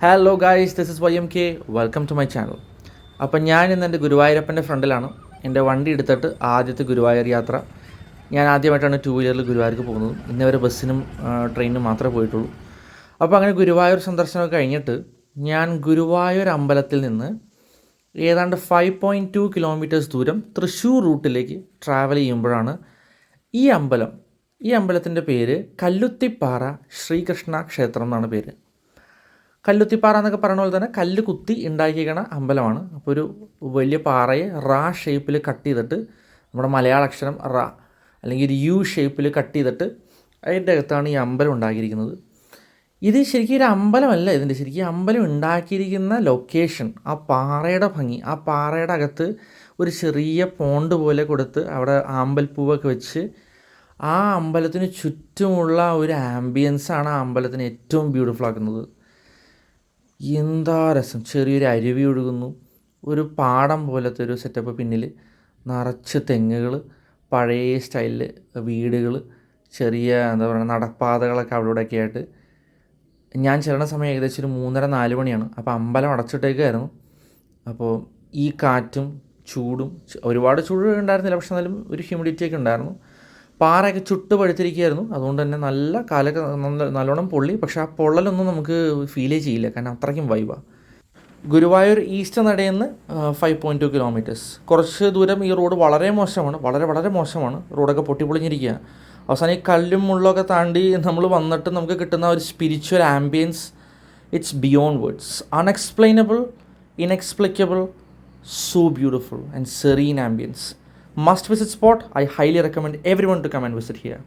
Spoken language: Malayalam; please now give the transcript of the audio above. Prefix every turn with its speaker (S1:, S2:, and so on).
S1: Hello guys, this is YMK. Welcome to my channel. അപ്പം ഞാൻ ഇന്ന് എൻ്റെ ഗുരുവായൂരപ്പൻ്റെ ഫ്രണ്ടിലാണ്. എൻ്റെ വണ്ടി എടുത്തിട്ട് ആദ്യത്തെ ഗുരുവായൂർ യാത്ര. ഞാൻ ആദ്യമായിട്ടാണ് 2 വീലറിൽ ഗുരുവായൂർക്ക് പോകുന്നത്. ഇന്നവരെ ബസ്സിനും ട്രെയിനിനും മാത്രമേ പോയിട്ടുള്ളൂ. അപ്പോൾ അങ്ങനെ ഗുരുവായൂർ സന്ദർശനമൊക്കെ കഴിഞ്ഞിട്ട് ഞാൻ ഗുരുവായൂർ അമ്പലത്തിൽ നിന്ന് ഏതാണ്ട് 5.2 കിലോമീറ്റേഴ്സ് ദൂരം തൃശ്ശൂർ റൂട്ടിലേക്ക് ട്രാവൽ ചെയ്യുമ്പോഴാണ് ഈ അമ്പലത്തിൻ്റെ പേര് കല്ലുത്തിപ്പാറ ശ്രീകൃഷ്ണ ക്ഷേത്രം എന്നാണ് പേര്. കല്ലുത്തിപ്പാറ എന്നൊക്കെ പറയുന്ന പോലെ തന്നെ കല്ല് കുത്തി ഉണ്ടാക്കിയിരിക്കണ അമ്പലമാണ്. അപ്പോൾ ഒരു വലിയ പാറയെ ഷേപ്പിൽ കട്ട് ചെയ്തിട്ട് നമ്മുടെ മലയാള അക്ഷരം അല്ലെങ്കിൽ ഒരു യു ഷേപ്പിൽ കട്ട് ചെയ്തിട്ട് അതിൻ്റെ അകത്താണ് ഈ അമ്പലം ഉണ്ടാക്കിയിരിക്കുന്നത്. ഇത് ശരിക്കും ഒരു അമ്പലമല്ല, ഇതിൻ്റെ ശരിക്കും അമ്പലം ഉണ്ടാക്കിയിരിക്കുന്ന ലൊക്കേഷൻ, ആ പാറയുടെ ഭംഗി, ആ പാറയുടെ അകത്ത് ഒരു ചെറിയ പോണ്ട് പോലെ കൊടുത്ത് അവിടെ ആമ്പൽപ്പൂവൊക്കെ വെച്ച് ആ അമ്പലത്തിന് ചുറ്റുമുള്ള ഒരു ആംബിയൻസാണ് ആ അമ്പലത്തിന് ഏറ്റവും ബ്യൂട്ടിഫുൾ ആക്കുന്നത്. എന്താ രസം! ചെറിയൊരു അരുവി ഒഴുകുന്നു, ഒരു പാടം പോലത്തെ ഒരു സെറ്റപ്പ്, പിന്നിൽ നിറച്ച് തെങ്ങുകൾ, പഴയ സ്റ്റൈലിൽ വീടുകൾ, ചെറിയ എന്താ പറയുക നടപ്പാതകളൊക്കെ അവിടെയൊക്കെ ആയിട്ട്. ഞാൻ ചെല്ലുന്ന സമയം ഏകദേശം ഒരു 3:30-4 മണിയാണ്. അപ്പോൾ അമ്പലം അടച്ചിട്ടേക്കായിരുന്നു. അപ്പോൾ ഈ കാറ്റും ചൂടും, ഒരുപാട് ചൂട് ഉണ്ടായിരുന്നില്ല, പക്ഷെ എന്നാലും ഒരു ഹ്യൂമിഡിറ്റിയൊക്കെ ഉണ്ടായിരുന്നു. പാറയൊക്കെ ചുട്ട് പഴുത്തിരിക്കുകയായിരുന്നു. അതുകൊണ്ട് തന്നെ നല്ല കാലൊക്കെ നല്ലോണം പൊള്ളി. പക്ഷേ ആ പൊള്ളലൊന്നും നമുക്ക് ഫീലേ ചെയ്യില്ല, കാരണം അത്രയ്ക്കും വൈബാണ്. ഗുരുവായൂർ ഈസ്റ്റ് നടയിൽ നിന്ന് 5.2 കിലോമീറ്റേഴ്സ്. കുറച്ച് ദൂരം ഈ റോഡ് വളരെ മോശമാണ്, വളരെ മോശമാണ്. റോഡൊക്കെ പൊട്ടിപ്പൊളിഞ്ഞിരിക്കുക. അവസാനം ഈ കല്ലും മുള്ളൊക്കെ താണ്ടി നമ്മൾ വന്നിട്ട് നമുക്ക് കിട്ടുന്ന ഒരു spiritual ambience, it's beyond words. Unexplainable, inexplicable, so beautiful and serene ambience. Must visit spot. I highly recommend everyone to come and visit here.